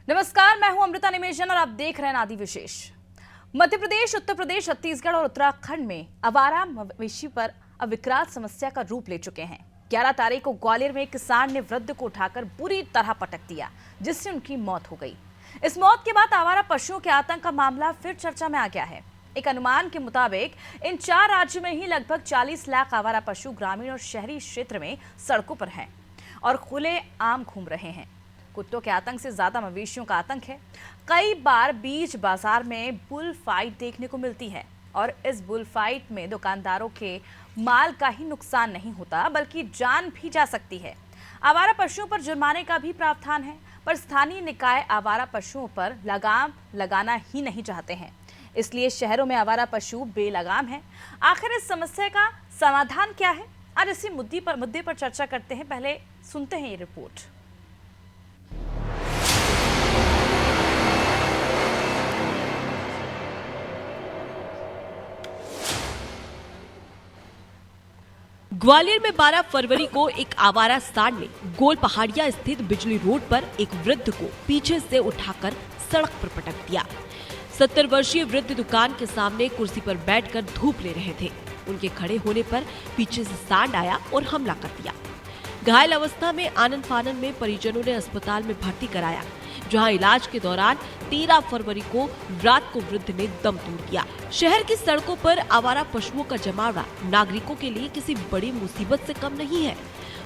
नमस्कार, मैं हूं अमृता निमेशन और आप देख रहे हैं आदि विशेष। मध्य प्रदेश, उत्तर प्रदेश, छत्तीसगढ़ और उत्तराखंड में आवारा मवेशी पर अब विकराल समस्या का रूप ले चुके हैं। 11 तारीख को ग्वालियर में एक किसान ने वृद्ध को उठाकर बुरी तरह पटक दिया, जिससे उनकी मौत हो गई। इस मौत के बाद आवारा पशुओं के आतंक का मामला फिर चर्चा में आ गया है। एक अनुमान के मुताबिक इन 4 राज्यों में ही लगभग 40 लाख आवारा पशु ग्रामीण और शहरी क्षेत्र में सड़कों पर हैं और खुले आम घूम रहे हैं। कुत्तों के आतंक से ज्यादा मवेशियों का आतंक है। कई बार बीच बाजार में बुल फाइट देखने को मिलती है और इस बुल फाइट में दुकानदारों के माल का ही नुकसान नहीं होता बल्कि जान भी जा सकती है। आवारा पशुओं पर जुर्माने का भी प्रावधान है, पर स्थानीय निकाय आवारा पशुओं पर लगाम लगाना ही नहीं चाहते हैं, इसलिए शहरों में आवारा पशु बेलगाम है। आखिर इस समस्या का समाधान क्या है? आज इसी मुद्दे पर चर्चा करते हैं। पहले सुनते हैं ये रिपोर्ट। ग्वालियर में 12 फरवरी को एक आवारा सांड ने गोल पहाड़िया स्थित बिजली रोड पर एक वृद्ध को पीछे से उठाकर सड़क पर पटक दिया। 70 वर्षीय वृद्ध दुकान के सामने कुर्सी पर बैठकर धूप ले रहे थे। उनके खड़े होने पर पीछे से सांड आया और हमला कर दिया। घायल अवस्था में आनन फानन में परिजनों ने अस्पताल में भर्ती कराया, जहां इलाज के दौरान 13 फरवरी को रात को वृद्ध ने दम तोड़ दिया। शहर की सड़कों पर आवारा पशुओं का जमावड़ा नागरिकों के लिए किसी बड़ी मुसीबत से कम नहीं है।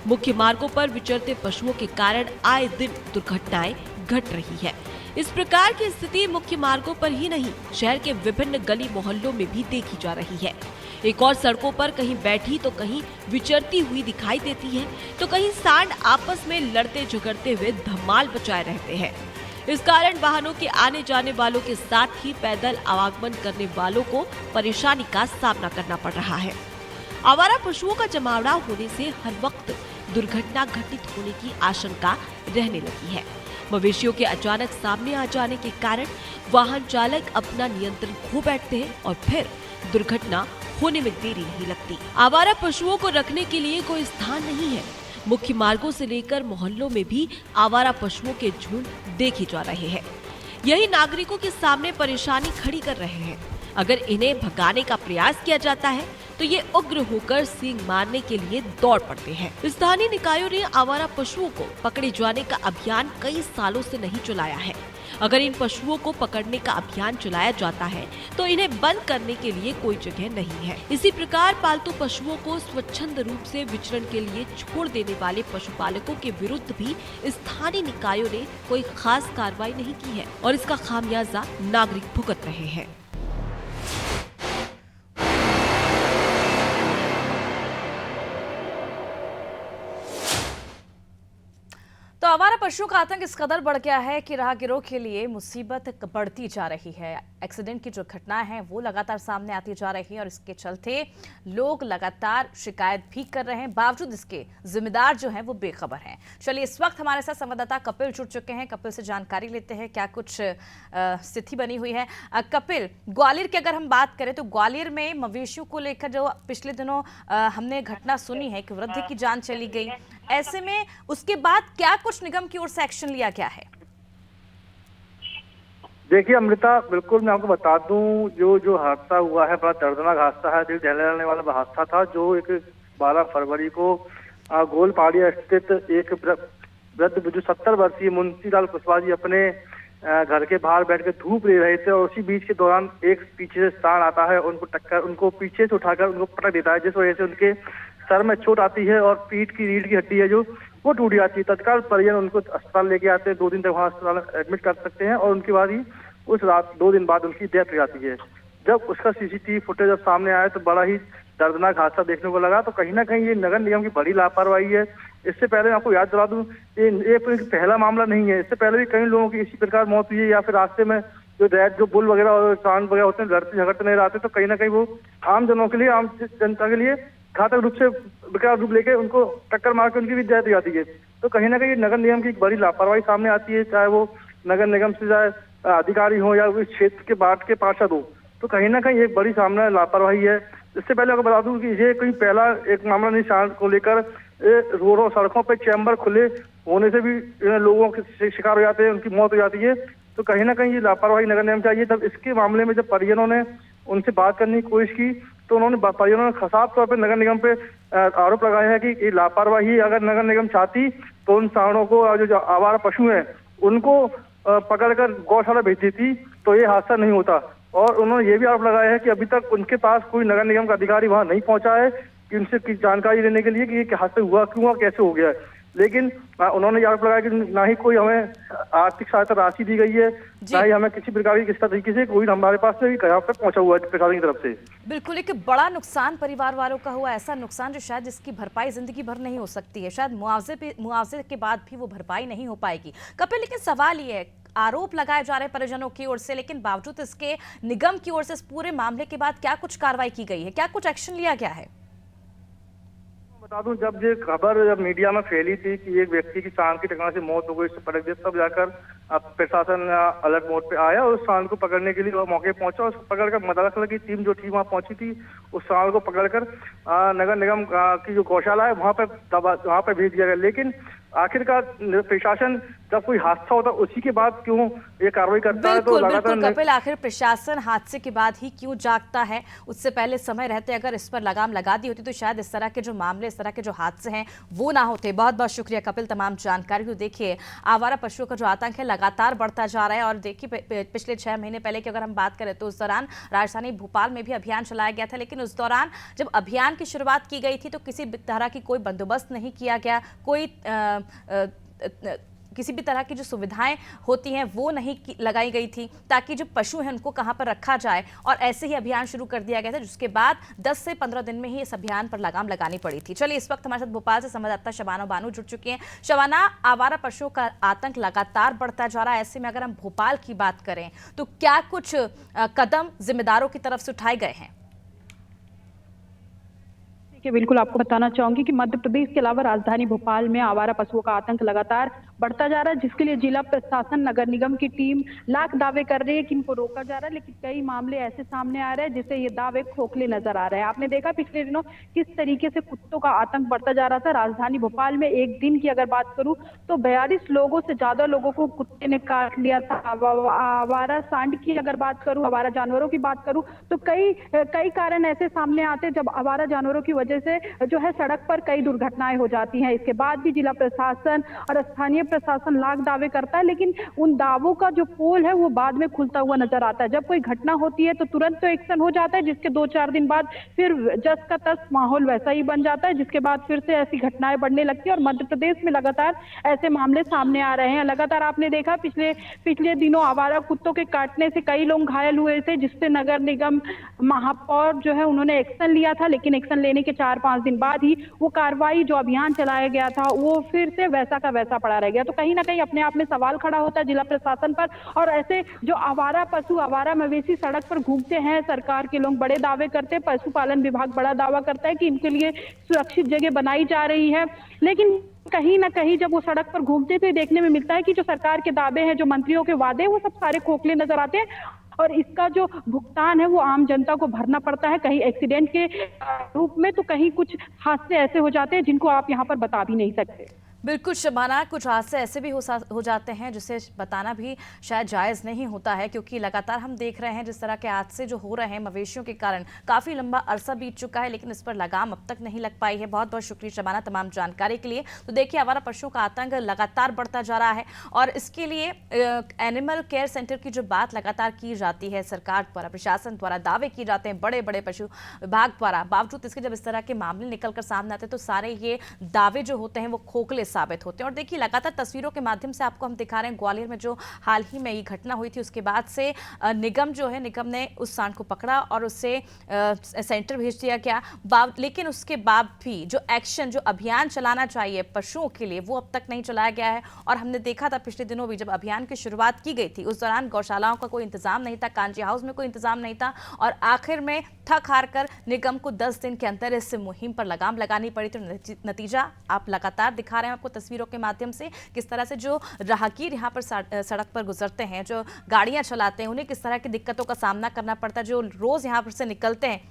मुख्य मार्गों पर विचरते पशुओं के कारण आए दिन दुर्घटनाएं घट रही है। इस प्रकार की स्थिति मुख्य मार्गों पर ही नहीं, शहर के विभिन्न गली मोहल्लों में भी देखी जा रही है। एक और सड़कों पर कहीं बैठी तो कहीं विचरती हुई दिखाई देती है, तो कहीं सांड आपस में लड़ते झगड़ते हुए धमाल मचाए रहते हैं। इस कारण वाहनों के आने जाने वालों के साथ ही पैदल आवागमन करने वालों को परेशानी का सामना करना पड़ रहा है। आवारा पशुओं का जमावड़ा होने से हर वक्त दुर्घटना घटित होने की आशंका रहने लगी है। मवेशियों के अचानक सामने आ जाने के कारण वाहन चालक अपना नियंत्रण खो बैठते हैं और फिर दुर्घटना होने में देरी नहीं लगती। आवारा पशुओं को रखने के लिए कोई स्थान नहीं है। मुख्य मार्गों से लेकर मोहल्लों में भी आवारा पशुओं के झुंड देखे जा रहे हैं। यही नागरिकों के सामने परेशानी खड़ी कर रहे हैं। अगर इन्हें भगाने का प्रयास किया जाता है तो ये उग्र होकर सींग मारने के लिए दौड़ पड़ते हैं। स्थानीय निकायों ने आवारा पशुओं को पकड़े जाने का अभियान कई सालों से नहीं चलाया है। अगर इन पशुओं को पकड़ने का अभियान चलाया जाता है तो इन्हें बंद करने के लिए कोई जगह नहीं है। इसी प्रकार पालतू पशुओं को स्वच्छंद रूप से विचरण के लिए छोड़ देने वाले पशुपालकों के विरुद्ध भी स्थानीय निकायों ने कोई खास कार्रवाई नहीं की है और इसका खामियाजा नागरिक भुगत रहे हैं। तो आवारा पशुओं का आतंक इस कदर बढ़ गया है कि राहगीरों के लिए मुसीबत बढ़ती जा रही है। एक्सीडेंट की जो घटनाएं हैं वो लगातार सामने आती जा रही है और इसके चलते लोग लगातार शिकायत भी कर रहे हैं। बावजूद इसके जिम्मेदार जो हैं वो बेखबर हैं। चलिए, इस वक्त हमारे साथ संवाददाता कपिल जुड़ चुके हैं। कपिल से जानकारी लेते हैं क्या कुछ स्थिति बनी हुई है। कपिल, ग्वालियर की अगर हम बात करें तो ग्वालियर में मवेशियों को लेकर जो पिछले दिनों हमने घटना सुनी है कि वृद्ध की जान चली गई, ऐसे में उसके बाद क्या कुछ निगम की ओर से एक्शन लिया गया है? देखिए अमृता, बिल्कुल मैं आपको बता दूं, जो हादसा हुआ है बड़ा दर्दनाक हादसा है, दिल दहलाने वाला हादसा था। जो एक 12 फरवरी को गोल पहाड़िया स्थित एक वृद्ध जो 70 वर्षीय मुंशीलाल कुशवाहा जी अपने घर के बाहर बैठ के धूप ले रहे थे और उसी बीच के दौरान एक पीछे से सांड आता है, उनको पीछे से उठाकर उनको पटक देता है, जिस वजह से उनके सर में चोट आती है और पीठ की रीढ़ की हड्डी है जो वो टूट जाती है। तत्काल परिजन उनको अस्पताल लेके आते हैं, 2 दिन तक वहाँ अस्पताल एडमिट कर सकते हैं और उनके बाद ही उस रात 2 दिन बाद उनकी डेथ हो जाती है। जब उसका सीसीटीवी फुटेज जब सामने आया तो बड़ा ही दर्दनाक हादसा देखने को लगा। तो कहीं ना कहीं ये नगर निगम की बड़ी लापरवाही है। इससे पहले मैं आपको याद दिला दूं, ये पहला मामला नहीं है। इससे पहले भी कई लोगों की इसी प्रकार मौत हुई है, या फिर रास्ते में जो बुल वगैरह और सांड वगैरह होते हैं लड़ते झगड़ते नहीं रहते, तो कहीं ना कहीं वो आम जनों के लिए, आम जनता के लिए घातक रूप से विकराल रूप लेके उनको टक्कर मार के उनकी भी डेथ हो जाती है। तो कहीं ना कहीं नगर निगम की बड़ी लापरवाही सामने आती है, चाहे वो नगर निगम से चाहे अधिकारी हो या उस क्षेत्र के बाढ़ के पार्षद हो। तो कहीं ना कहीं एक बड़ी सामने लापरवाही है। इससे पहले अगर बता दूं कि ये कोई पहला एक मामला नहीं सांड को लेकर, रोडों सड़कों पे चैम्बर खुले होने से भी लोगों के शिकार हो जाते हैं, उनकी मौत हो जाती है। तो कहीं ना कहीं ये लापरवाही नगर निगम चाहिए। तब इसके मामले में जब परिजनों ने उनसे बात करने की कोशिश की तो उन्होंने परिजनों ने खसाब तौर पर नगर निगम पे आरोप लगाया है कि ये लापरवाही अगर नगर निगम चाहती तो उन सांडों को और जो आवारा पशु हैं उनको पकड़कर गौशाला भेज देती तो ये हादसा नहीं होता। और उन्होंने ये भी आरोप लगाया है कि अभी तक उनके पास कोई नगर निगम का अधिकारी वहां नहीं पहुंचा है कि उनसे की जानकारी लेने के लिए कि ये हादसा हुआ क्यों हुआ, कैसे हो गया है। लेकिन उन्होंने ये आरोप लगाया कि ना ही कोई हमें आर्थिक सहायता राशि दी गई है, ना ही हमें किसी प्रकार की किसी तरीके से कोई हमारे पास से यहाँ पे पहुंचा हुआ है प्रशासन की तरफ से। बिल्कुल, एक बड़ा नुकसान परिवार वालों का हुआ, ऐसा नुकसान जो शायद जिसकी भरपाई जिंदगी भर नहीं हो सकती है, शायद मुआवजे के बाद भी वो भरपाई नहीं हो पाएगी। कपिल, लेकिन सवाल ये है, आरोप लगाए जा रहे हैं परिजनों की ओर से, लेकिन बावजूद इसके निगम की ओर से इस पूरे मामले के बाद क्या कुछ कार्रवाई की गई है, क्या कुछ एक्शन लिया गया है? बता दूं, जब ये खबर मीडिया में फैली थी कि एक व्यक्ति की सांड की टकराने से मौत हो गई, उससे पटक दिया, तब जाकर प्रशासन अलर्ट मोड पे आया और उस सांड को पकड़ने के लिए वो मौके पहुंचा। उसको पकड़कर मदरसा की टीम जो थी वहां पहुंची थी, उस सांड को पकड़कर नगर निगम की जो गौशाला है वहां पे भेज दिया गया। लेकिन आखिरकार प्रशासन जब कोई हादसा होता उसी के बाद क्यों ये कार्रवाई करता है? तो लगातार कपिल, आखिर प्रशासन हादसे के बाद ही क्यों जागता है? उससे पहले समय रहते अगर इस पर लगाम लगा दी होती तो शायद इस तरह के जो मामले, इस तरह के जो हादसे हैं वो ना होते। बहुत बहुत शुक्रिया कपिल तमाम जानकारी को। देखिए, आवारा पशुओं का जो आतंक है लगातार बढ़ता जा रहा है और देखिए पिछले 6 महीने पहले की अगर हम बात करें तो उस दौरान राजधानी भोपाल में भी अभियान चलाया गया था, लेकिन उस दौरान जब अभियान की शुरुआत की गई थी तो किसी भी तरह की कोई बंदोबस्त नहीं किया गया, कोई किसी भी तरह की जो सुविधाएं होती हैं वो नहीं लगाई गई थी ताकि जो पशु हैं उनको कहां पर रखा जाए, और ऐसे ही अभियान शुरू कर दिया गया था जिसके बाद 10 से 15 दिन में ही इस अभियान पर लगाम लगानी पड़ी थी। चलिए, इस वक्त हमारे साथ भोपाल से संवाददाता शबाना बानू जुड़ चुकी हैं। शबाना, आवारा पशुओं का आतंक लगातार बढ़ता जा रहा है, ऐसे में अगर हम भोपाल की बात करें तो क्या कुछ कदम जिम्मेदारों की तरफ से उठाए गए हैं? कि बिल्कुल आपको बताना चाहूंगी कि मध्य प्रदेश के अलावा राजधानी भोपाल में आवारा पशुओं का आतंक लगातार बढ़ता जा रहा है, जिसके लिए जिला प्रशासन, नगर निगम की टीम लाख दावे कर रही है कि इनको रोका जा रहा है, लेकिन कई मामले ऐसे सामने आ रहे हैं जिससे ये दावे खोखले नजर आ रहे हैं। आपने देखा पिछले दिनों किस तरीके से कुत्तों का आतंक बढ़ता जा रहा था। राजधानी भोपाल में एक दिन की अगर बात करूं तो 42 लोगों से ज्यादा लोगों को कुत्ते ने काट लिया था। आवारा सांड की अगर बात करूं, आवारा जानवरों की बात करूं तो कई कारण ऐसे सामने आते हैं जब आवारा जानवरों की वजह से जो है सड़क पर कई दुर्घटनाएं हो जाती हैं। इसके बाद भी जिला प्रशासन और स्थानीय प्रशासन लाख दावे करता है, लेकिन उन दावों का जो पोल है वो बाद में खुलता हुआ नजर आता है। जब कोई घटना होती है तो तुरंत तो एक्शन हो जाता है, जिसके 2-4 दिन बाद फिर जस का तस माहौल वैसा ही बन जाता है, जिसके बाद फिर से ऐसी घटनाएं बढ़ने लगती है और मध्य प्रदेश में लगातार ऐसे मामले सामने आ रहे हैं। लगातार आपने देखा पिछले दिनों आवारा कुत्तों के काटने से कई लोग घायल हुए थे, जिससे नगर निगम महापौर जो है उन्होंने एक्शन लिया था, लेकिन एक्शन लेने के 4-5 दिन बाद ही वो कार्रवाई, जो अभियान चलाया गया था, वो फिर से वैसा का वैसा पड़ा रह गया। तो कहीं ना कहीं अपने आप में सवाल खड़ा होता है जिला प्रशासन पर। और ऐसे जो आवारा पशु, आवारा मवेशी सड़क पर घूमते हैं, सरकार के लोग बड़े दावे करते हैं, पशुपालन विभाग बड़ा दावा करता है कि इनके लिए सुरक्षित जगह बनाई जा रही है, लेकिन कहीं ना कहीं जब वो सड़क पर घूमते थे देखने में मिलता है कि जो सरकार के दावे हैं, जो मंत्रियों के वादे, वो सब सारे खोखले नजर आते हैं और इसका जो भुगतान है वो आम जनता को भरना पड़ता है, कहीं एक्सीडेंट के रूप में तो कहीं कुछ हादसे ऐसे हो जाते हैं जिनको आप यहाँ पर बता भी नहीं सकते। बिल्कुल शबाना, कुछ हादसे ऐसे भी हो जाते हैं जिसे बताना भी शायद जायज़ नहीं होता है, क्योंकि लगातार हम देख रहे हैं जिस तरह के हादसे जो हो रहे हैं मवेशियों के कारण, काफ़ी लंबा अरसा बीत चुका है लेकिन इस पर लगाम अब तक नहीं लग पाई है। बहुत बहुत शुक्रिया शबाना तमाम जानकारी के लिए। तो देखिए, आवारा पशुओं का आतंक लगातार बढ़ता जा रहा है और इसके लिए एनिमल केयर सेंटर की जो बात लगातार की जाती है सरकार द्वारा, प्रशासन द्वारा दावे किए जाते हैं बड़े बड़े पशु विभाग द्वारा, बावजूद इसके जब इस तरह के मामले निकल कर सामने आते हैं तो सारे ये दावे जो होते हैं वो खोखले साबित होते हैं। और देखिए, लगातार तस्वीरों के माध्यम से आपको हम दिखा रहे हैं ग्वालियर में जो हाल ही में ये घटना हुई थी, उसके बाद से निगम जो है, निगम ने उस सांड को पकड़ा और उससे सेंटर भेज दिया गया, लेकिन उसके बाद भी जो एक्शन, जो अभियान चलाना चाहिए पशुओं के लिए, वो अब तक नहीं चलाया गया है। और हमने देखा था पिछले दिनों भी जब अभियान की शुरुआत की गई थी, उस दौरान गौशालाओं का कोई इंतजाम नहीं था, कांजी हाउस में कोई इंतजाम नहीं था और आखिर में थक हार कर निगम को 10 दिन के अंदर इस मुहिम पर लगाम लगानी पड़ी। तो नतीजा आप लगातार दिखा रहे हैं आपको तस्वीरों के माध्यम से, किस तरह से जो राहगीर यहाँ पर सड़क पर गुजरते हैं, जो गाड़ियां चलाते हैं, उन्हें किस तरह की दिक्कतों का सामना करना पड़ता है, जो रोज यहाँ पर से निकलते हैं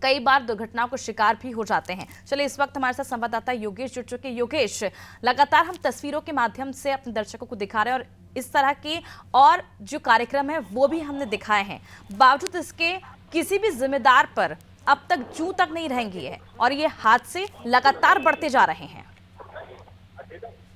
कई बार दुर्घटनाओं को शिकार भी हो जाते हैं। चलिए इस वक्त हमारे साथ संवाददाता योगेश जुड़ चुके। योगेश, लगातार हम तस्वीरों के माध्यम से अपने दर्शकों को दिखा रहे हैं और इस तरह के और जो कार्यक्रम है वो भी हमने दिखाए हैं, बावजूद इसके किसी भी जिम्मेदार पर अब तक जू तक नहीं रहेंगी है और ये हादसे लगातार बढ़ते जा रहे हैं।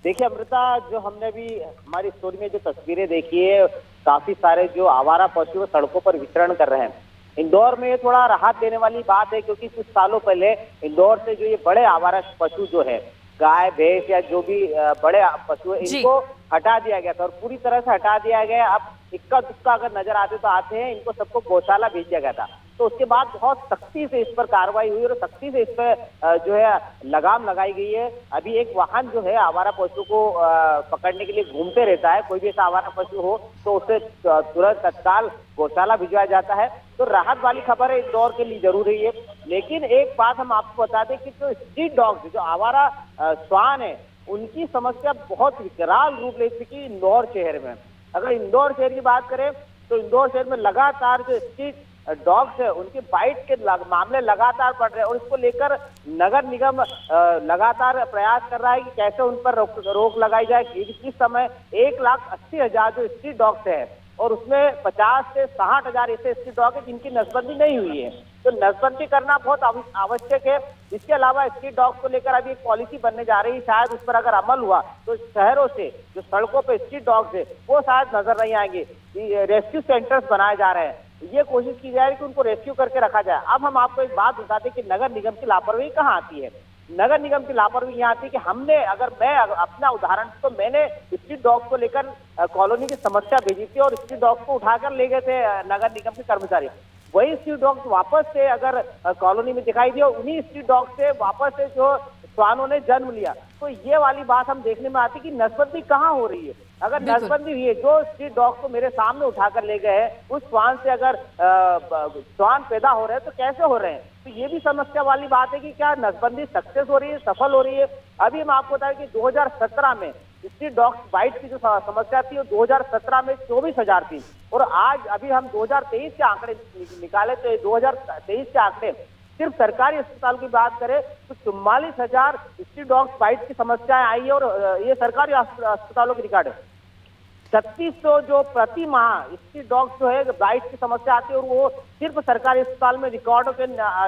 देखिए अमृता, जो हमने भी हमारी स्टोरी में जो तस्वीरें देखी है, काफी सारे जो आवारा पशु सड़कों पर विचरण कर रहे हैं। इंदौर में ये थोड़ा राहत देने वाली बात है, क्योंकि कुछ सालों पहले इंदौर से जो ये बड़े आवारा पशु जो है, गाय भैंस या जो भी बड़े पशु है, इनको हटा दिया गया था और पूरी तरह से हटा दिया गया। अब इक्का दुक्का अगर नजर आते तो आते हैं, इनको सबको गौशाला भेज दिया गया था। तो उसके बाद बहुत सख्ती से इस पर कार्रवाई हुई और सख्ती से इस पर जो है लगाम लगाई गई है। अभी एक वाहन जो है आवारा पशु को पकड़ने के लिए घूमते रहता है। कोई भी ऐसा आवारा पशु हो तो उसे तुरंत तत्काल गौशाला भिजवाया जाता है। तो राहत वाली खबर है, इंदौर के लिए जरूरी है। लेकिन एक बात हम आपको बता दें कि जो स्ट्रीट डॉग्स, जो आवारा श्वान है, उनकी समस्या बहुत विकराल रूप ले चुकी इंदौर शहर में। अगर इंदौर शहर की बात करें तो इंदौर शहर में लगातार जो स्ट्रीट डॉग्स है उनके बाइट के मामले लगातार बढ़ रहे हैं और इसको लेकर नगर निगम लगातार प्रयास कर रहा है कि कैसे उन पर रोक लगाई जाए। इस समय 1,80,000 जो स्ट्रीट डॉग्स है और उसमें 50 से 60,000 ऐसे स्ट्रीट डॉग है जिनकी नसबंदी नहीं हुई है। तो नसबंदी करना बहुत आवश्यक है। इसके अलावा स्ट्रीट डॉग्स को लेकर अभी एक पॉलिसी बनने जा रही है, शायद उस पर अगर अमल हुआ तो शहरों से जो सड़कों पे स्ट्रीट डॉग्स है वो शायद नजर नहीं आएंगे। रेस्क्यू सेंटर्स बनाए जा रहे हैं, ये कोशिश की जा रही है कि उनको रेस्क्यू करके रखा जाए। अब हम आपको एक बात बताते हैं कि नगर निगम की लापरवाही कहाँ आती है। नगर निगम की लापरवाही यहाँ आती है कि मैं अपना उदाहरण, तो मैंने स्ट्रीट डॉग्स को लेकर कॉलोनी की समस्या भेजी थी और स्ट्रीट डॉग्स को उठाकर ले गए थे नगर निगम के कर्मचारी। वही स्ट्रीट डॉग्स वापस से अगर कॉलोनी में दिखाई दिया, उन्हीं स्ट्रीट डॉग्स से वापस से जो श्वानों ने जन्म लिया। तो ये वाली बात हम देखने में आती कि नसबंदी कहाँ हो रही है। अगर नसबंदी हुई है, जो स्ट्रीट डॉग को मेरे सामने उठाकर ले गए हैं, उस श्वान से अगर श्वान पैदा हो रहे हैं तो कैसे हो रहे हैं। तो ये भी समस्या वाली बात है कि क्या नसबंदी सक्सेस हो रही है, सफल हो रही है। अभी हम आपको बताएं कि 2017 में स्ट्रीट डॉग बाइट की जो समस्या थी वो 2017 में 24,000 थी और आज अभी हम 2023 के आंकड़े निकाले तो 2023 के आंकड़े सिर्फ सरकारी अस्पताल की बात करें तो 44,000 स्ट्रीट डॉग्स बाइट की समस्याएं आई है और ये सरकारी अस्पतालों की रिकॉर्ड है। 3600 जो प्रति माह स्ट्रीट डॉग्स जो है बाइट की समस्या आती है और वो सिर्फ सरकारी अस्पताल में रिकॉर्डों के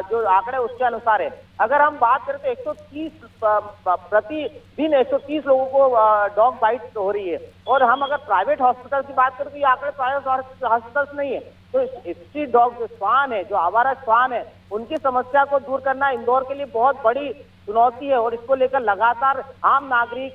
जो आंकड़े उसके अनुसार है। अगर हम बात करें तो 130 प्रतिदिन 130 लोगों को डॉग बाइट हो रही है और हम अगर प्राइवेट हॉस्पिटल की बात करें तो ये आंकड़े प्राइवेट हॉस्पिटल नहीं है। तो स्ट्रीट डॉग जो श्वान है, जो आवारा श्वान है, उनकी समस्या को दूर करना इंदौर के लिए बहुत बड़ी चुनौती है और इसको लेकर लगातार आम नागरिक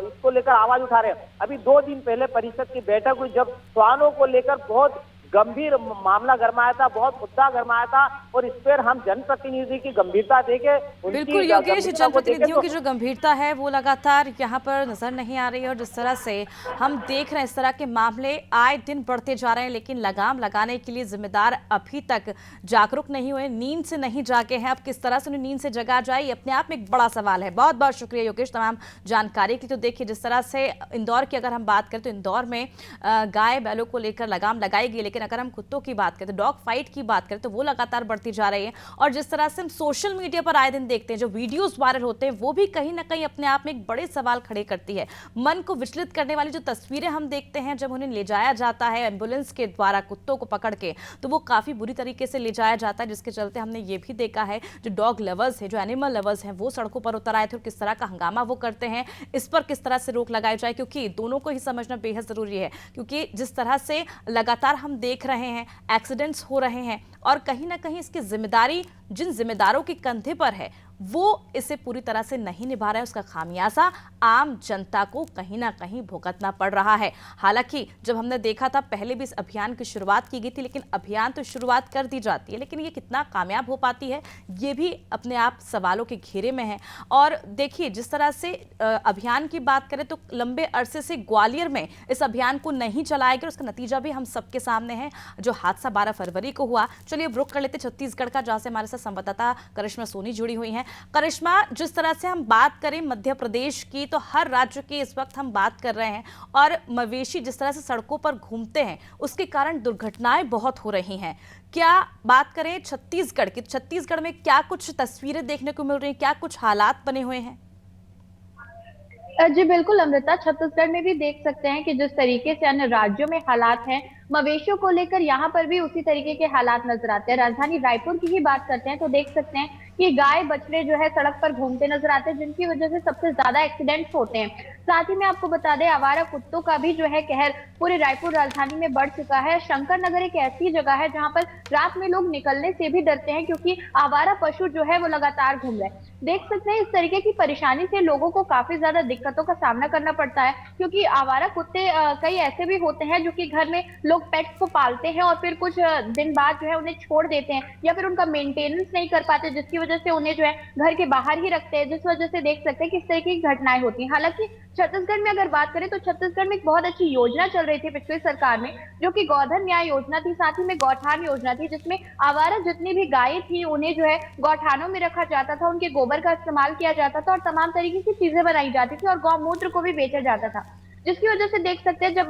इसको लेकर आवाज उठा रहे हैं। अभी 2 दिन पहले परिषद की बैठक हुई जब श्वानों को लेकर बहुत गंभीर मामला गरमाया था, बहुत मुद्दा गरमाया था और इस पर हम जनप्रतिनिधि की गंभीरता देखे। बिल्कुल योगेश, जनप्रतिनिधियों की जो गंभीरता है वो लगातार यहाँ पर नजर नहीं आ रही है और जिस तरह से हम देख रहे हैं इस तरह के मामले आए दिन बढ़ते जा रहे हैं, लेकिन लगाम लगाने के लिए जिम्मेदार अभी तक जागरूक नहीं हुए, नींद से नहीं जागे हैं। अब किस तरह से उन्हें नींद से जगा जाए, ये अपने आप में एक बड़ा सवाल है। बहुत बहुत शुक्रिया योगेश तमाम जानकारी की। तो देखिए जिस तरह से इंदौर की अगर हम बात करें तो इंदौर में गाय बैलों को लेकर लगाम लगाई गई, लेकिन अगर हम कुत्तों की बात करें तो डॉग फाइट की बात करें तो वो लगातार बढ़ती जा रही है। और जिस तरह से हम सोशल मीडिया पर आए दिन देखते हैं जो वीडियोस वायरल होते हैं वो भी कहीं ना कहीं अपने आप में एक बड़े सवाल खड़े करती है। मन को विचलित करने वाली जो तस्वीरें हम देखते हैं जब उन्हें ले जाया जाता है एम्बुलेंस के द्वारा कुत्तों को पकड़ के, तो वो काफी बुरी तरीके से ले जाया जाता है, जिसके चलते हमने ये भी देखा है जो डॉग लवर्स है, जो एनिमल लवर्स हैं, वो सड़कों पर उतर आए थे और किस तरह का हंगामा वो करते हैं। इस पर किस तरह से रोक लगाई जाए, क्योंकि दोनों को ही समझना बेहद जरूरी है। क्योंकि जिस तरह से लगातार हम देख रहे हैं एक्सीडेंट्स हो रहे हैं और कहीं ना कहीं इसकी जिम्मेदारी जिन जिम्मेदारों के कंधे पर है वो इसे पूरी तरह से नहीं निभा रहा है, उसका खामियाजा आम जनता को कहीं ना कहीं भुगतना पड़ रहा है। हालांकि जब हमने देखा था पहले भी इस अभियान की शुरुआत की गई थी, लेकिन अभियान तो शुरुआत कर दी जाती है, लेकिन ये कितना कामयाब हो पाती है ये भी अपने आप सवालों के घेरे में है। और देखिए जिस तरह से अभियान की बात करें तो लंबे अरसे से ग्वालियर में इस अभियान को नहीं चलाया गया, उसका नतीजा भी हम सबके सामने है, जो हादसा 12 फरवरी को हुआ। चलिए अब रुख कर लेते छत्तीसगढ़ का, जहां से हमारे साथ संवाददाता करिश्मा सोनी जुड़ी हुई हैं। करिश्मा, जिस तरह से हम बात करें मध्य प्रदेश की, तो हर राज्य की इस वक्त हम बात कर रहे हैं और मवेशी जिस तरह से सड़कों पर घूमते हैं उसके कारण दुर्घटनाएं बहुत हो रही हैं। क्या बात करें छत्तीसगढ़ की, तो छत्तीसगढ़ में क्या कुछ तस्वीरें देखने को मिल रही हैं, क्या कुछ हालात बने हुए हैं? जी बिल्कुल अमृता, छत्तीसगढ़ में भी देख सकते हैं कि जिस तरीके से अन्य राज्यों में हालात हैं, मवेशियों को लेकर यहाँ पर भी उसी तरीके के हालात नजर आते हैं। राजधानी रायपुर की ही बात करते हैं तो देख सकते हैं कि गाय बछड़े जो है सड़क पर घूमते नजर आते हैं, जिनकी वजह से सबसे ज्यादा एक्सीडेंट्स होते हैं। साथ ही में आपको बता दें, आवारा कुत्तों का भी जो है कहर पूरे रायपुर राजधानी में बढ़ चुका है। शंकर नगर एक ऐसी जगह है जहां पर रात में लोग निकलने से भी डरते हैं, क्योंकि आवारा पशु जो है वो लगातार घूम रहे हैं। देख सकते हैं इस तरीके की परेशानी से लोगों को काफी ज्यादा दिक्कतों का सामना करना पड़ता है, क्योंकि आवारा कुत्ते कई ऐसे भी होते हैं जो कि घर में लोग पेट्स को पालते हैं और फिर कुछ दिन बाद जो है उन्हें छोड़ देते हैं या फिर उनका मेंटेनेंस नहीं कर पाते, जिसकी वजह से उन्हें जो है घर के बाहर ही रखते हैं, जिस वजह से देख सकते हैं किस तरीके की घटनाएं होती हैं। हालांकि छत्तीसगढ़ में अगर बात करें तो छत्तीसगढ़ में एक बहुत अच्छी योजना चल रही थी पिछली सरकार में, जो कि गोधन न्याय योजना थी, साथ ही में गौठान योजना थी, जिसमें आवारा जितनी भी गायें थी उन्हें जो है गौठानों में रखा जाता था, उनके गोबर का इस्तेमाल किया जाता था और तमाम तरीके की चीजें बनाई जाती थी और गौमूत्र को भी बेचा जाता था। जिसकी वजह से देख सकते हैं जब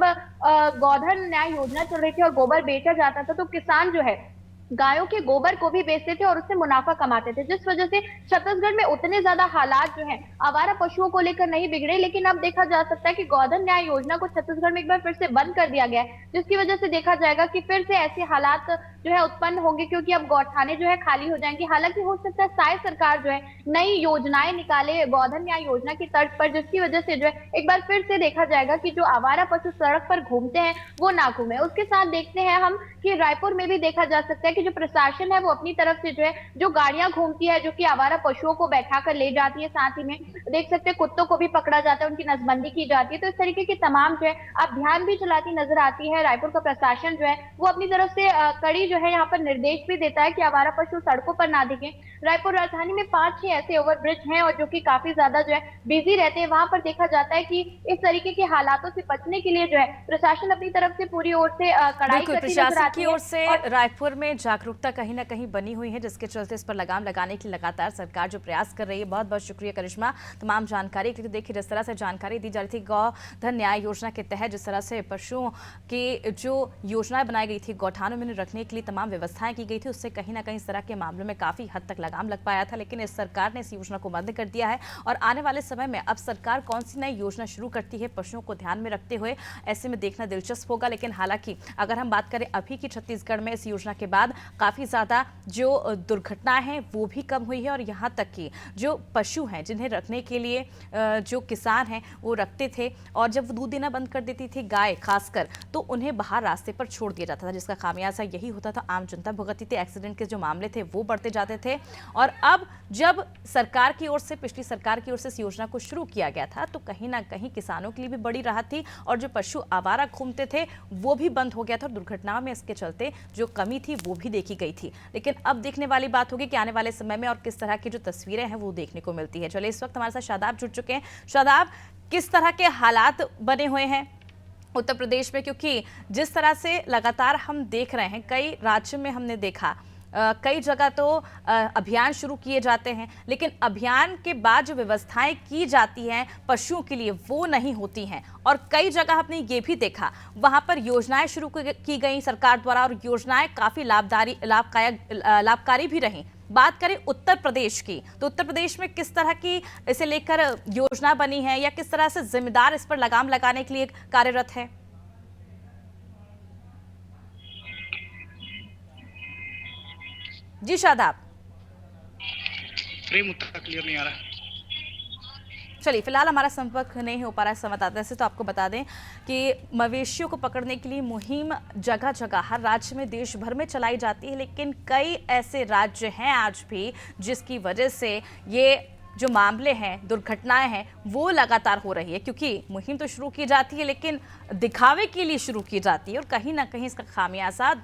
गोधन न्याय योजना चल रही थी और गोबर बेचा जाता था तो किसान जो है गायों के गोबर को भी बेचते थे और उससे मुनाफा कमाते थे, जिस वजह से छत्तीसगढ़ में उतने ज्यादा हालात जो हैं आवारा पशुओं को लेकर नहीं बिगड़े। लेकिन अब देखा जा सकता है कि गोधन न्याय योजना को छत्तीसगढ़ में एक बार फिर से बंद कर दिया गया है, जिसकी वजह से देखा जाएगा कि फिर से ऐसे हालात जो है उत्पन्न होंगे, क्योंकि अब गौठाने जो है खाली हो जाएंगे। हालांकि हो सकता है शायद सरकार जो है नई योजनाएं निकाले गोधन न्याय योजना की तर्ज पर, जिसकी वजह से जो है एक बार फिर से देखा जाएगा कि जो आवारा पशु सड़क पर घूमते हैं वो ना घूमे। उसके साथ देखते हैं हम कि रायपुर में भी देखा जा सकता है कि जो प्रशासन है वो अपनी तरफ से जो है जो गाड़ियां घूमती है जो कि आवारा पशुओं को बैठा कर ले जाती है, साथ ही में देख सकते हैं कुत्तों को भी पकड़ा जाता है, उनकी नसबंदी की जाती है। तो इस तरीके की तमाम जो है अभियान भी चलाती नजर आती है। रायपुर का प्रशासन जो है वो अपनी तरफ से कड़ी जो है यहाँ पर निर्देश भी देता है कि आवारा पशु सड़कों पर ना दिखे। रायपुर राजधानी में 5-6 ऐसे ओवरब्रिज हैं और जो कि काफी ज्यादा जो है बिजी रहते हैं। वहां पर देखा जाता है कि इस तरीके के हालातों से बचने के लिए जो है प्रशासन अपनी तरफ से पूरी ओर से कड़ाई करती नजर आती है। की ओर से रायपुर में जागरूकता कहीं ना कहीं बनी हुई है, जिसके चलते इस पर लगाम लगाने के लिए लगातार सरकार जो प्रयास कर रही है। बहुत बहुत शुक्रिया करिश्मा तमाम जानकारी के लिए। देखिए जिस तरह से जानकारी दी जा रही थी गोधन न्याय योजना के तहत, जिस तरह से पशुओं की जो योजनाएं बनाई गई थी, गौठानों में रखने के लिए तमाम व्यवस्थाएं की गई थी, उससे कहीं ना कहीं इस तरह के मामलों में काफी हद तक लगाम लग पाया था। लेकिन इस सरकार ने इस योजना को बंद कर दिया है और आने वाले समय में अब सरकार कौन सी नई योजना शुरू करती है पशुओं को ध्यान में रखते हुए, ऐसे में देखना दिलचस्प होगा। लेकिन हालांकि अगर हम बात करें अभी की छत्तीसगढ़ में इस योजना के बाद काफी ज्यादा जो दुर्घटनाएं हैं वो भी कम हुई है और यहाँ तक कि जो पशु हैं जिन्हें रखने के लिए जो किसान हैं वो रखते थे और जब दूध देना बंद कर देती थी गाय खासकर, तो उन्हें बाहर रास्ते पर छोड़ दिया जाता था, जिसका खामियाजा यही होता था, आम जनता भुगतती थी। एक्सीडेंट के जो मामले थे वो बढ़ते जाते थे। और अब जब सरकार की ओर से, पिछली सरकार की ओर से इस योजना को शुरू किया गया था तो कहीं ना कहीं किसानों के लिए भी बड़ी राहत थी और जो पशु आवारा घूमते थे वो भी बंद हो गया था और दुर्घटनाओं में इसके चलते जो कमी थी वो भी देखी गई थी। लेकिन अब देखने वाली बात होगी कि आने वाले समय में और किस तरह की जो तस्वीरें हैं वो देखने को मिलती है। चलिए इस वक्त हमारे साथ शादाब जुड़ चुके हैं। शादाब, किस तरह के हालात बने हुए हैं उत्तर प्रदेश में, क्योंकि जिस तरह से लगातार हम देख रहे हैं कई राज्यों में हमने देखा कई जगह तो अभियान शुरू किए जाते हैं, लेकिन अभियान के बाद जो व्यवस्थाएं की जाती हैं पशुओं के लिए वो नहीं होती हैं। और कई जगह हमने ये भी देखा वहां पर योजनाएं शुरू की गई सरकार द्वारा और योजनाएं काफी लाभकारी भी रहीं। बात करें उत्तर प्रदेश की, तो उत्तर प्रदेश में किस तरह की इसे लेकर योजना बनी है या किस तरह से जिम्मेदार इस पर लगाम लगाने के लिए कार्यरत है? जी शादाब, फ्रेम उतना क्लियर नहीं आ रहा। चलिए फिलहाल हमारा संपर्क नहीं हो पा रहा है संवाददाता से, तो आपको बता दें कि मवेशियों को पकड़ने के लिए मुहिम जगह जगह हर राज्य में देश भर में चलाई जाती है, लेकिन कई ऐसे राज्य हैं आज भी जिसकी वजह से ये जो मामले हैं, दुर्घटनाएं हैं वो लगातार हो रही है, क्योंकि मुहिम तो शुरू की जाती है लेकिन दिखावे के लिए शुरू की जाती है और कहीं ना कहीं इसका खामियाजा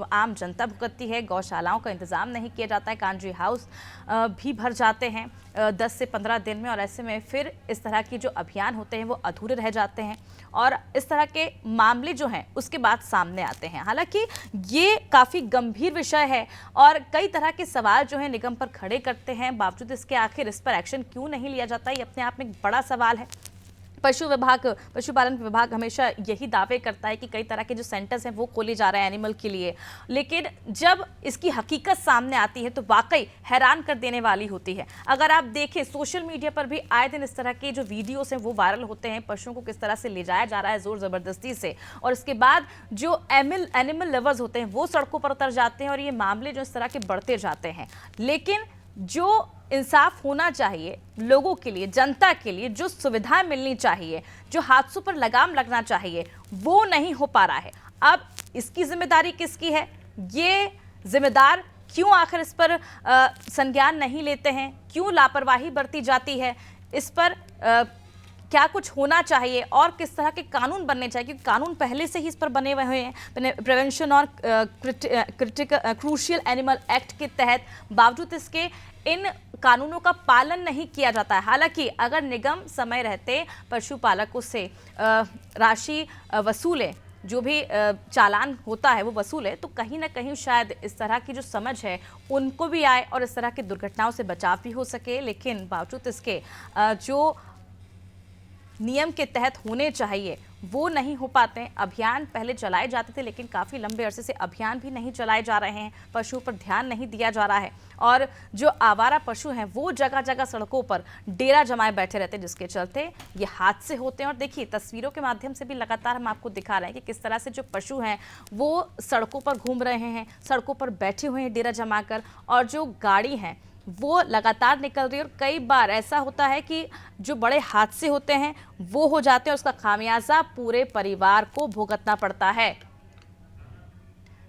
आम जनता भुगतती है। गौशालाओं का इंतजाम नहीं किया जाता है, कांजी हाउस भी भर जाते हैं 10 से 15 दिन में, और ऐसे में फिर इस तरह की जो अभियान होते हैं वो अधूरे रह जाते हैं और इस तरह के मामले जो हैं उसके बाद सामने आते हैं। हालांकि ये काफ़ी गंभीर विषय है और कई तरह के सवाल जो है निगम पर खड़े करते हैं, बावजूद इसके आखिर इस पर एक्शन क्यों नहीं लिया जाता, ये अपने आप में एक बड़ा सवाल है। पशुपालन विभाग हमेशा यही दावे करता है कि कई तरह के जो सेंटर्स हैं वो खोले जा रहे हैं एनिमल के लिए, लेकिन जब इसकी हकीकत सामने आती है तो वाकई हैरान कर देने वाली होती है। अगर आप देखें सोशल मीडिया पर भी आए दिन इस तरह के जो वीडियोस हैं वो वायरल होते हैं, पशुओं को किस तरह से ले जाया जा रहा है जोर जबरदस्ती से, और इसके बाद जो एनिमल लवर्स होते हैं वो सड़कों पर उतर जाते हैं और ये मामले जो इस तरह के बढ़ते जाते हैं। लेकिन जो इंसाफ होना चाहिए लोगों के लिए, जनता के लिए, जो सुविधाएं मिलनी चाहिए, जो हादसों पर लगाम लगना चाहिए, वो नहीं हो पा रहा है। अब इसकी जिम्मेदारी किसकी है? ये जिम्मेदार क्यों आखिर इस पर संज्ञान नहीं लेते हैं? क्यों लापरवाही बरती जाती है? इस पर क्या कुछ होना चाहिए और किस तरह के कानून बनने चाहिए? क्योंकि कानून पहले से ही इस पर बने हुए हैं प्रिवेंशन और क्रूशियल एनिमल एक्ट के तहत, बावजूद इसके इन कानूनों का पालन नहीं किया जाता है। हालांकि अगर निगम समय रहते पशुपालकों से राशि वसूले, जो भी चालान होता है वो वसूले, तो कहीं ना कहीं शायद इस तरह की जो समझ है उनको भी आए और इस तरह की दुर्घटनाओं से बचाव भी हो सके। लेकिन बावजूद इसके जो नियम के तहत होने चाहिए वो नहीं हो पाते हैं। अभियान पहले चलाए जाते थे लेकिन काफ़ी लंबे अरसे से अभियान भी नहीं चलाए जा रहे हैं, पशुओं पर ध्यान नहीं दिया जा रहा है और जो आवारा पशु हैं वो जगह जगह सड़कों पर डेरा जमाए बैठे रहते हैं, जिसके चलते ये हादसे होते हैं। और देखिए तस्वीरों के माध्यम से भी लगातार हम आपको दिखा रहे हैं कि किस तरह से जो पशु हैं वो सड़कों पर घूम रहे हैं, सड़कों पर बैठे हुए हैं डेरा जमाकर, और जो गाड़ी हैं वो लगातार निकल रही है। और कई बार ऐसा होता है कि जो बड़े हादसे होते हैं वो हो जाते हैं और उसका खामियाजा पूरे परिवार को भुगतना पड़ता है।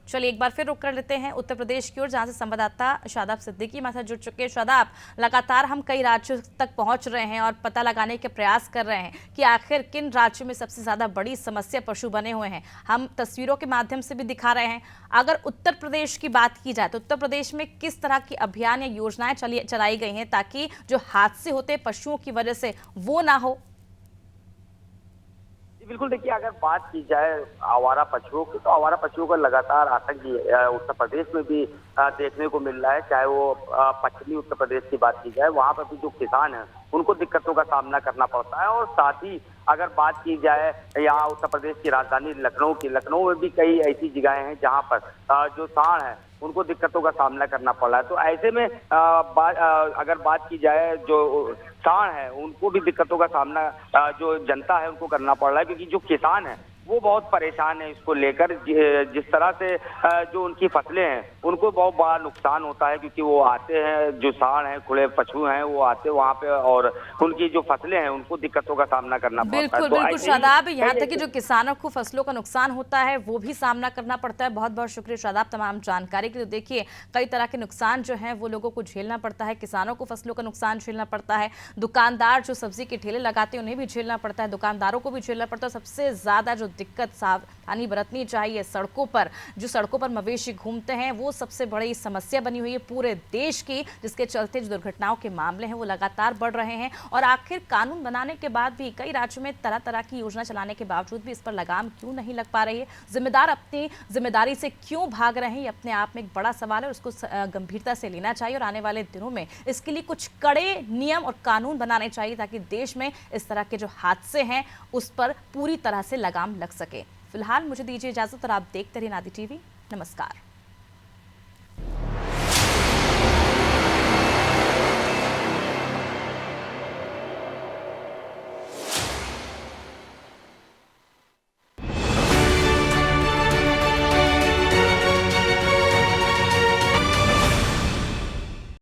चलिए एक बार फिर रुक कर लेते हैं उत्तर प्रदेश की ओर, जहां से संवाददाता शादाब सिद्दीकी हमारे साथ जुड़ चुके हैं। शादाब, लगातार हम कई राज्यों तक पहुंच रहे हैं और पता लगाने के प्रयास कर रहे हैं कि आखिर किन राज्यों में सबसे ज्यादा बड़ी समस्या पशु बने हुए हैं। हम तस्वीरों के माध्यम से भी दिखा रहे हैं। अगर उत्तर प्रदेश की बात की जाए तो उत्तर प्रदेश में किस तरह की अभियान या योजनाएं चलाई गई हैं ताकि जो हादसे होते हैं पशुओं की वजह से वो ना हो? बिल्कुल, देखिए अगर बात की जाए आवारा पशुओं की, तो आवारा पशुओं का लगातार आतंक उत्तर प्रदेश में भी देखने को मिल रहा है। चाहे वो पश्चिमी उत्तर प्रदेश की बात की जाए, वहां पर भी जो किसान हैं उनको दिक्कतों का सामना करना पड़ता है। और साथ ही अगर बात की जाए यहाँ उत्तर प्रदेश की राजधानी लखनऊ की, लखनऊ में भी कई ऐसी जगहें हैं जहाँ पर जो सांड है उनको दिक्कतों का सामना करना पड़ रहा है। तो ऐसे में अगर बात की जाए जो सांड है उनको भी दिक्कतों का सामना जो जनता है उनको करना पड़ रहा है, क्योंकि जो किसान है वो बहुत परेशान है इसको लेकर। जिस तरह से जो उनकी फसलें हैं उनको बहुत बड़ा नुकसान होता है, क्योंकि वो आते हैं, जो सांड हैं, खुले पशु हैं, वो आते हैं वहाँ पे और उनकी जो फसलें हैं उनको दिक्कतों का सामना करना पड़ता है। बिल्कुल बिल्कुल शादाब, यहाँ तक कि जो किसानों को फसलों का नुकसान होता है वो भी सामना करना पड़ता है। बहुत बहुत शुक्रिया शादाब तमाम जानकारी के लिए। देखिए कई तरह के नुकसान जो है वो लोगों को झेलना पड़ता है, किसानों को फसलों का नुकसान झेलना पड़ता है, दुकानदार जो सब्जी के ठेले लगाते हैं उन्हें भी झेलना पड़ता है, दुकानदारों को भी झेलना पड़ता है। सबसे ज्यादा जो दिक्कत सावधानी बरतनी चाहिए सड़कों पर, जो सड़कों पर मवेशी घूमते हैं वो सबसे बड़ी समस्या बनी हुई है पूरे देश की, जिसके चलते जो दुर्घटनाओं के मामले हैं वो लगातार बढ़ रहे हैं। और आखिर कानून बनाने के बाद भी कई राज्यों में तरह तरह की योजना चलाने के बावजूद भी इस पर लगाम क्यों नहीं लग पा रही है? जिम्मेदार अपनी जिम्मेदारी से क्यों भाग रहे हैं? ये अपने आप में एक बड़ा सवाल है और उसको गंभीरता से लेना चाहिए और आने वाले दिनों में इसके लिए कुछ कड़े नियम और कानून बनाने चाहिए ताकि देश में इस तरह के जो हादसे हैं उस पर पूरी तरह से लगाम लग सके। फिलहाल मुझे दीजिए इजाजत और आप देखते रहिए नादी टीवी। नमस्कार।